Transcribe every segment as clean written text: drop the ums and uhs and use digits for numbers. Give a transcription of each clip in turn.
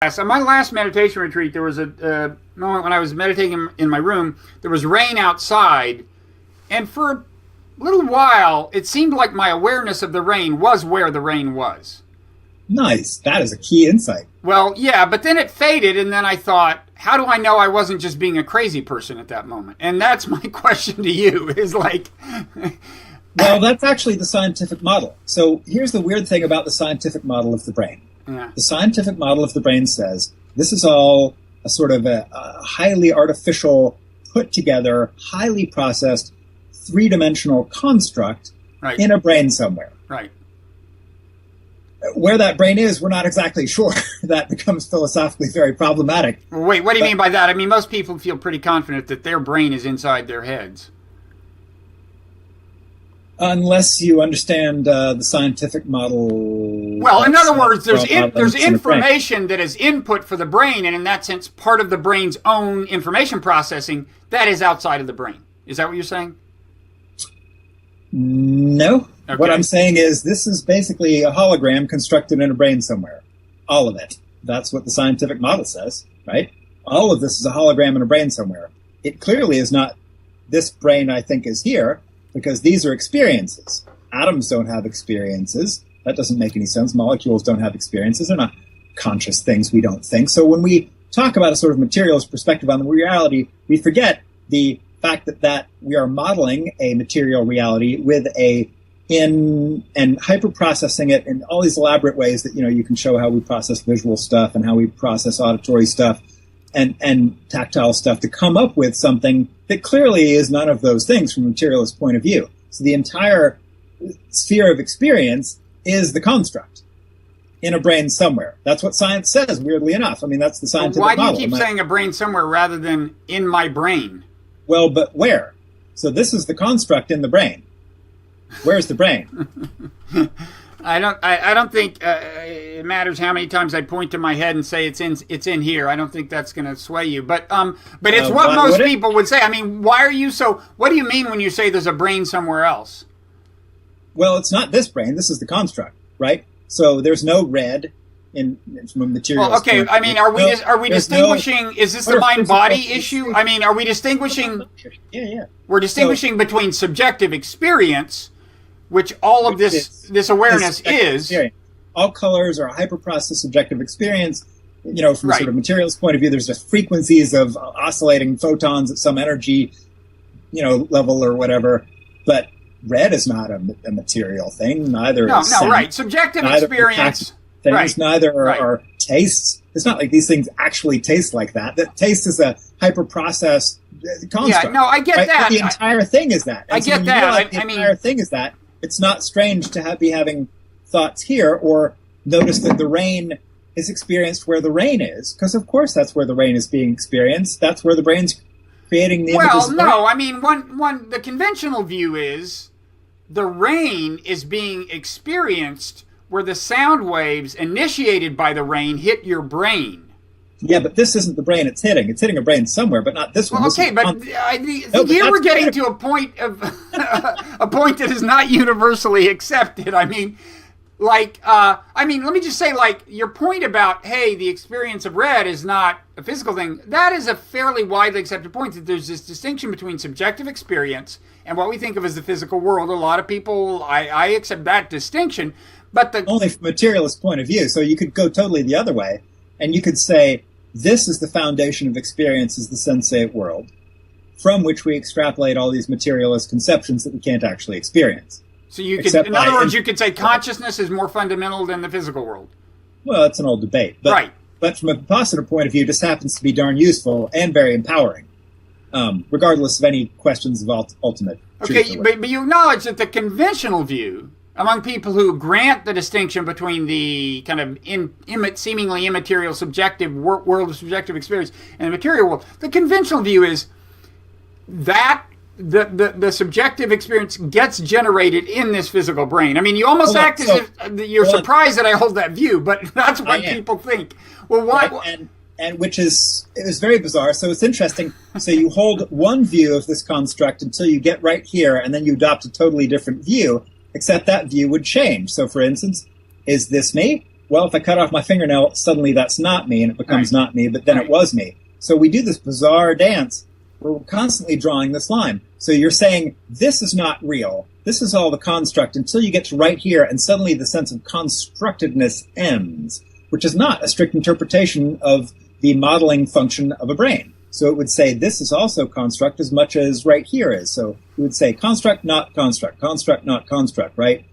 So my last meditation retreat, there was a moment when I was meditating in my room. There was rain outside, and for a little while, it seemed like my awareness of the rain was where the rain was. Nice. That is a key insight. Well, yeah, but then it faded, and then I thought, how do I know I wasn't just being a crazy person at that moment? And that's my question to you, is like... Well, that's actually the scientific model. So here's the weird thing about the scientific model of the brain. Yeah. The scientific model of the brain says this is all a sort of a highly artificial, put together, highly processed, three-dimensional construct Right. in a brain somewhere. Right. Where that brain is, we're not exactly sure. That becomes philosophically very problematic. Wait, what do you mean by that? I mean, most people feel pretty confident that their brain is inside their heads. Unless you understand the scientific model. Well, in other words, there's information that is input for the brain, and in that sense, part of the brain's own information processing that is outside of the brain. Is that what you're saying? No. Okay. What I'm saying is this is basically a hologram constructed in a brain somewhere. All of it. That's what the scientific model says, right? All of this is a hologram in a brain somewhere. It clearly is not this brain I think is here, because these are experiences. Atoms don't have experiences. That doesn't make any sense. Molecules don't have experiences. They're not conscious things we don't think. So when we talk about a sort of materialist perspective on the reality, we forget the fact that we are modeling a material reality with and hyper-processing it in all these elaborate ways that, you can show how we process visual stuff and how we process auditory stuff and tactile stuff to come up with something that clearly is none of those things from a materialist point of view. So the entire sphere of experience is the construct in a brain somewhere. That's what science says, weirdly enough. I mean, that's the scientific model. Why do you keep saying a brain somewhere rather than in my brain? Well, but where? So this is the construct in the brain. Where's the brain? I don't think it matters how many times I point to my head and say it's in here. I don't think that's going to sway you. But it's what most people would say. I mean, why are you so? What do you mean when you say there's a brain somewhere else? Well, it's not this brain. This is the construct, right? So there's no red from a material. Well, okay. I mean, are we distinguishing? Is this the mind-body issue? I mean, are we distinguishing? Yeah. We're distinguishing between subjective experience, which all of this awareness is. All colors are a hyper-processed subjective experience. From a sort of materialist point of view, there's just frequencies of oscillating photons at some energy, level or whatever. But red is not a material thing. Neither is sound. Right. Subjective experience. Things, right. Neither are tastes. It's not like these things actually taste like that. That taste is a hyper-processed construct. Yeah, no, I get that. But the entire thing is that. I get that. The entire thing is that. It's not strange to be having thoughts here or notice that the rain is experienced where the rain is, because of course that's where the rain is being experienced. That's where the brain's creating the images. Well, no, I mean, the conventional view is the rain is being experienced where the sound waves initiated by the rain hit your brain. Yeah, but this isn't the brain it's hitting. It's hitting a brain somewhere, but not this one. Well, okay, but here we're getting to a point of a point that is not universally accepted. I mean, let me just say, your point about, hey, the experience of red is not a physical thing. That is a fairly widely accepted point, that there's this distinction between subjective experience and what we think of as the physical world. A lot of people, I accept that distinction, but only from a materialist point of view. So you could go totally the other way, and you could say, this is the foundation of experience, is the sensate world, from which we extrapolate all these materialist conceptions that we can't actually experience. So you could, in other words, you could say consciousness is more fundamental than the physical world. Well, that's an old debate. But, right. But from a positive point of view, this happens to be darn useful and very empowering, regardless of any questions of ultimate truth. Okay, but you acknowledge that the conventional view among people who grant the distinction between the kind of seemingly immaterial subjective world of subjective experience and the material world, the conventional view is that the subjective experience gets generated in this physical brain. I mean, you almost act as if you're surprised that I hold that view, but that's what people think. Well, why? Right, and it was very bizarre. So it's interesting. So you hold one view of this construct until you get right here, and then you adopt a totally different view. Except that view would change. So, for instance, is this me? well, if I cut off my fingernail, suddenly that's not me, and it becomes not me, but then it was me. So we do this bizarre dance where we're constantly drawing this line. So you're saying, this is not real. This is all the construct until you get to right here, and suddenly the sense of constructedness ends, which is not a strict interpretation of the modeling function of a brain. So it would say this is also construct as much as right here is. So we would say construct, not construct, not construct, right?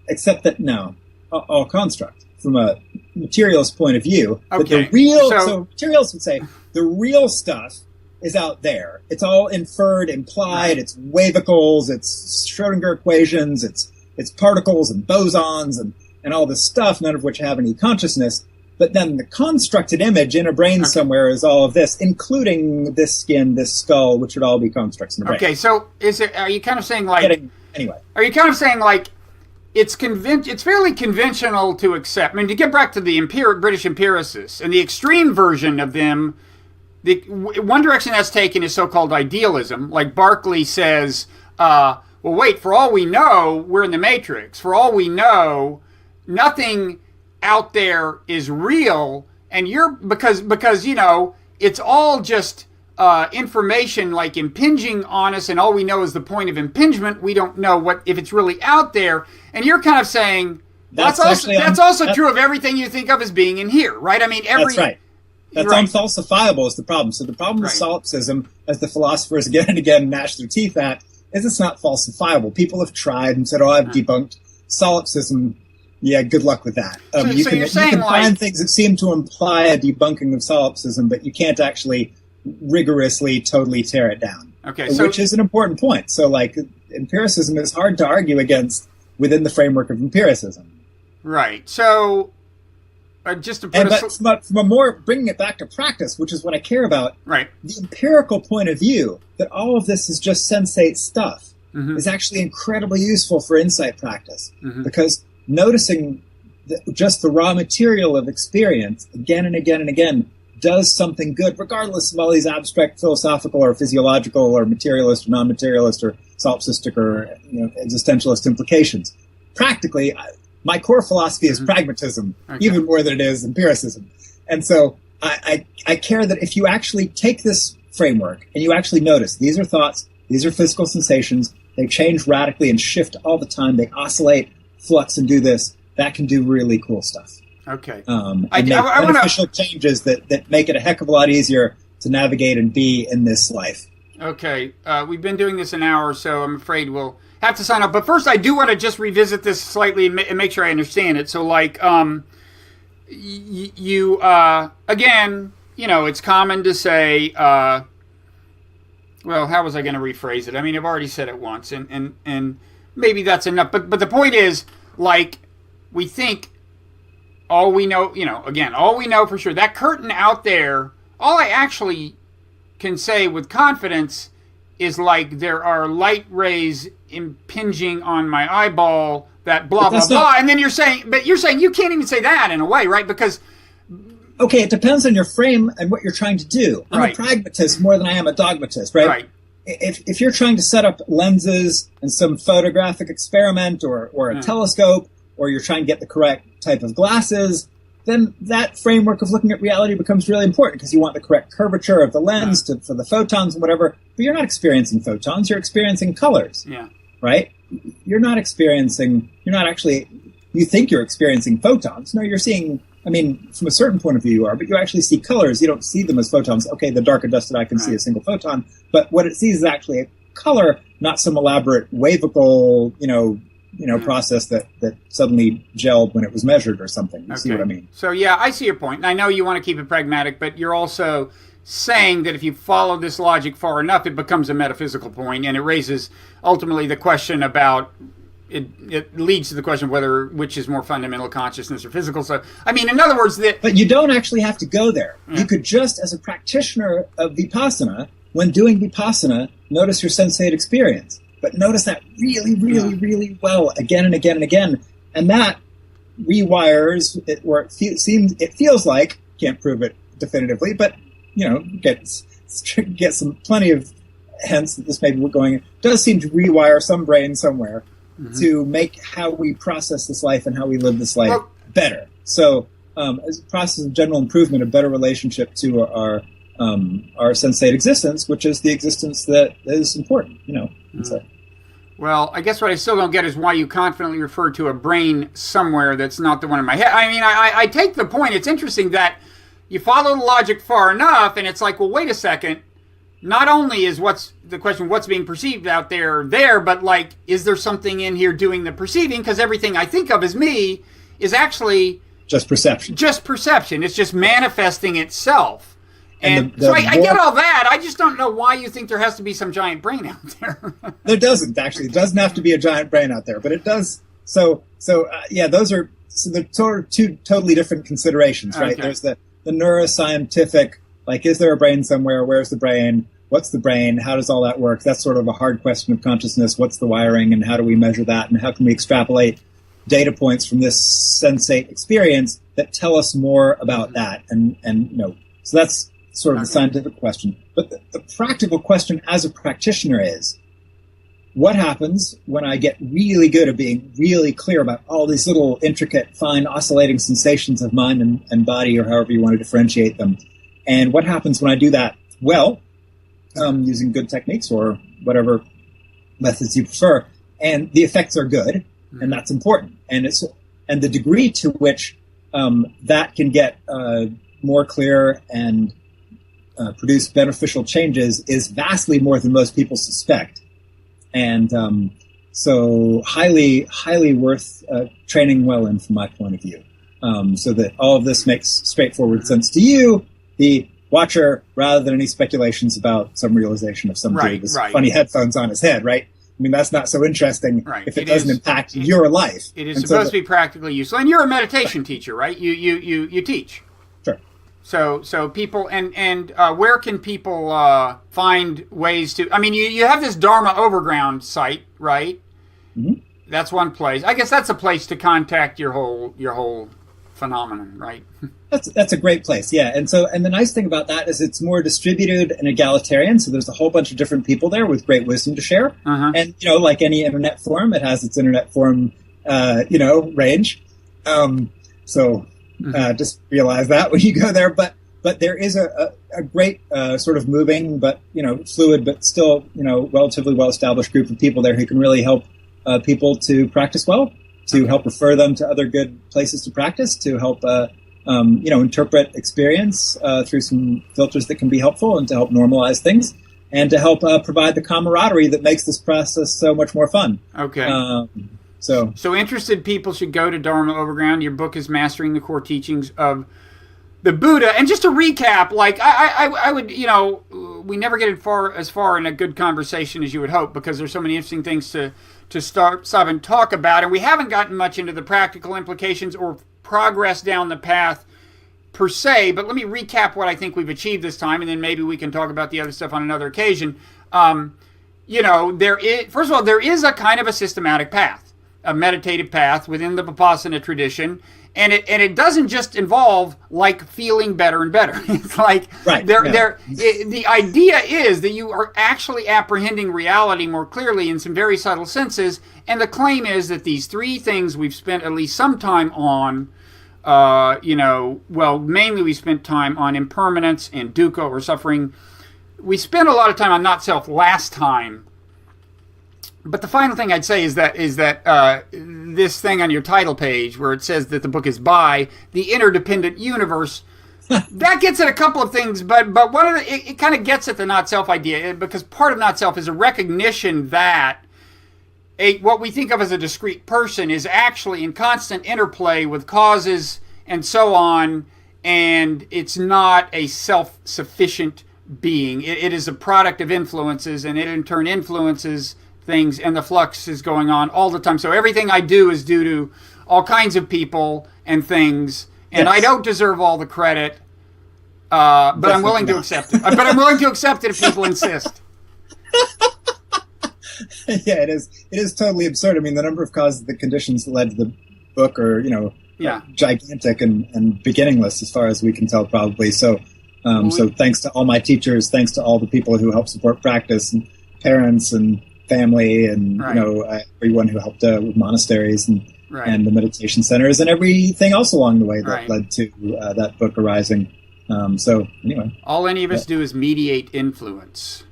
Except that, no, all construct from a materialist point of view. Okay. But the real, so materialists would say the real stuff is out there. It's all inferred, implied, it's wavicles, it's Schrodinger equations, it's particles and bosons and all this stuff, none of which have any consciousness. But then the constructed image in a brain somewhere is all of this, including this skin, this skull, which would all be constructs in the brain. Okay, so are you kind of saying like... Anyway. Are you kind of saying like it's fairly conventional to accept... I mean, to get back to the British empiricists and the extreme version of them, one direction that's taken is so-called idealism. Like Berkeley says, well, wait, for all we know, we're in the Matrix. For all we know, nothing out there is real, and because it's all just information like impinging on us, and all we know is the point of impingement. We don't know if it's really out there. And you're kind of saying that's also true of everything you think of as being in here, right? I mean, that's right. That's unfalsifiable is the problem. So the problem with solipsism, as the philosophers again and again gnash their teeth at, is it's not falsifiable. People have tried and said, "Oh, I've debunked solipsism." Yeah, good luck with that. You can find things that seem to imply a debunking of solipsism, but you can't actually rigorously, totally tear it down. Okay, which is an important point. So, like, empiricism is hard to argue against within the framework of empiricism. Right. So, just to put but from a more bringing it back to practice, which is what I care about. Right. The empirical point of view that all of this is just sensate stuff is actually incredibly useful for insight practice because noticing just the raw material of experience again and again and again does something good, regardless of all these abstract philosophical or physiological or materialist or non-materialist or solipsistic or existentialist implications. Practically, my core philosophy is pragmatism, even more than it is empiricism. And so I care that if you actually take this framework and you actually notice these are thoughts, these are physical sensations, they change radically and shift all the time, they oscillate, flux and do this, that can do really cool stuff. Okay. And make beneficial changes that make it a heck of a lot easier to navigate and be in this life. Okay. We've been doing this an hour, so I'm afraid we'll have to sign up. But first, I do want to just revisit this slightly and make sure I understand it. So, like, you again, it's common to say, well, how was I going to rephrase it? I mean, I've already said it once, and maybe that's enough. But the point is, like, we think all we know, all we know for sure. That curtain out there, all I actually can say with confidence is, like, there are light rays impinging on my eyeball, that blah, blah, blah. And then you're saying you can't even say that in a way, right? Because... Okay, it depends on your frame and what you're trying to do. I'm a pragmatist more than I am a dogmatist, right? Right. If you're trying to set up lenses and some photographic experiment or a telescope, or you're trying to get the correct type of glasses, then that framework of looking at reality becomes really important because you want the correct curvature of the lens for the photons and whatever. But you're not experiencing photons, you're experiencing colors. Yeah. Right? You think you're experiencing photons. No, you're seeing, I mean, from a certain point of view you are, but you actually see colors. You don't see them as photons. Okay, the darker dusted eye can see a single photon, but what it sees is actually a color, not some elaborate wavical, process that suddenly gelled when it was measured or something. You see what I mean? So, yeah, I see your point. And I know you want to keep it pragmatic, but you're also saying that if you follow this logic far enough, it becomes a metaphysical point, and it raises ultimately the question about it leads to the question of which is more fundamental, consciousness or physical. So, I mean, in other words, but you don't actually have to go there. Yeah. You could just, as a practitioner of Vipassana, when doing Vipassana, notice your sensate experience. But notice that really, really, really well again and again and again. And that rewires it, or it feels like, can't prove it definitively, but, get some plenty of hints that this may be going, does seem to rewire some brain somewhere to make how we process this life and how we live this life better. So as a process of general improvement, a better relationship to our sensate existence, which is the existence that is important, So. Well, I guess what I still don't get is why you confidently refer to a brain somewhere that's not the one in my head. I mean, I take the point. It's interesting that you follow the logic far enough, and it's like, well, wait a second. Not only is what's being perceived out there, but like, is there something in here doing the perceiving? Because everything I think of as me is actually just perception. It's just manifesting itself. And so I get all that. I just don't know why you think there has to be some giant brain out there. There doesn't, actually. It doesn't have to be a giant brain out there, but it does. So those are they're sort of two totally different considerations, right? Okay. There's the neuroscientific, like, is there a brain somewhere? Where's the brain? What's the brain? How does all that work? That's sort of a hard question of consciousness. What's the wiring, and how do we measure that? And how can we extrapolate data points from this sensate experience that tell us more about that? And so that's sort of the scientific question. But the practical question as a practitioner is, what happens when I get really good at being really clear about all these little intricate, fine, oscillating sensations of mind and body, or however you want to differentiate them? And what happens when I do that well, using good techniques or whatever methods you prefer, and the effects are good, and that's important. And the degree to which that can get more clear and produce beneficial changes is vastly more than most people suspect. And so highly, highly worth training well in, from my point of view, so that all of this makes straightforward sense to you, the watcher, rather than any speculations about some realization of some dude with funny headphones on his head, right? I mean, that's not so interesting if it doesn't impact your life. It is supposed to be practically useful. And you're a meditation teacher, right? You teach. Sure. So people, and where can people find ways to, I mean, you have this Dharma Overground site, right? Mm-hmm. That's one place. I guess that's a place to contact your whole phenomenon, right? That's a great place, yeah. And the nice thing about that is it's more distributed and egalitarian. So there's a whole bunch of different people there with great wisdom to share. Uh-huh. And like any internet forum, it has its internet forum, range. Just realize that when you go there. But there is a great sort of moving, but fluid, but still relatively well established group of people there who can really help people to practice well, to help refer them to other good places to practice, to help interpret experience through some filters that can be helpful, and to help normalize things, and to help provide the camaraderie that makes this process so much more fun. Okay. So interested people should go to Dharma Overground. Your book is Mastering the Core Teachings of the Buddha. And just to recap, like I would, we never get as far in a good conversation as you would hope, because there's so many interesting things to stop and talk about. And we haven't gotten much into the practical implications or progress down the path per se. But let me recap what I think we've achieved this time, and then maybe we can talk about the other stuff on another occasion. There is a kind of a systematic path, a meditative path within the Vipassana tradition, and it doesn't just involve like feeling better and better. It's like the idea is that you are actually apprehending reality more clearly in some very subtle senses, and the claim is that these three things we've spent at least some time on, mainly we spent time on impermanence and dukkha, or suffering. We spent a lot of time on not self last time. But the final thing I'd say is that this thing on your title page where it says that the book is by the Interdependent Universe, that gets at a couple of things, but one of it kind of gets at the not self idea, because part of not self is a recognition that what we think of as a discrete person is actually in constant interplay with causes and so on, and it's not a self-sufficient being. It is a product of influences, and it in turn influences things, and the flux is going on all the time. So everything I do is due to all kinds of people and things, and I don't deserve all the credit, but I'm willing to accept it. But I'm willing to accept it if people insist. Yeah, it is totally absurd. I mean, the number of causes, the conditions that led to the book are, gigantic and beginningless as far as we can tell, probably. So thanks to all my teachers, thanks to all the people who help support practice, and parents and family, and everyone who helped with monasteries, and Right. and the meditation centers and everything else along the way that Right. led to that book arising. So anyway, All any of us do is mediate influence.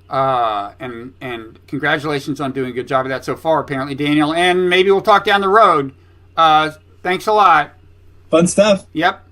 And congratulations on doing a good job of that so far, apparently, Daniel. And maybe we'll talk down the road. Thanks a lot. fun stuff. Yep.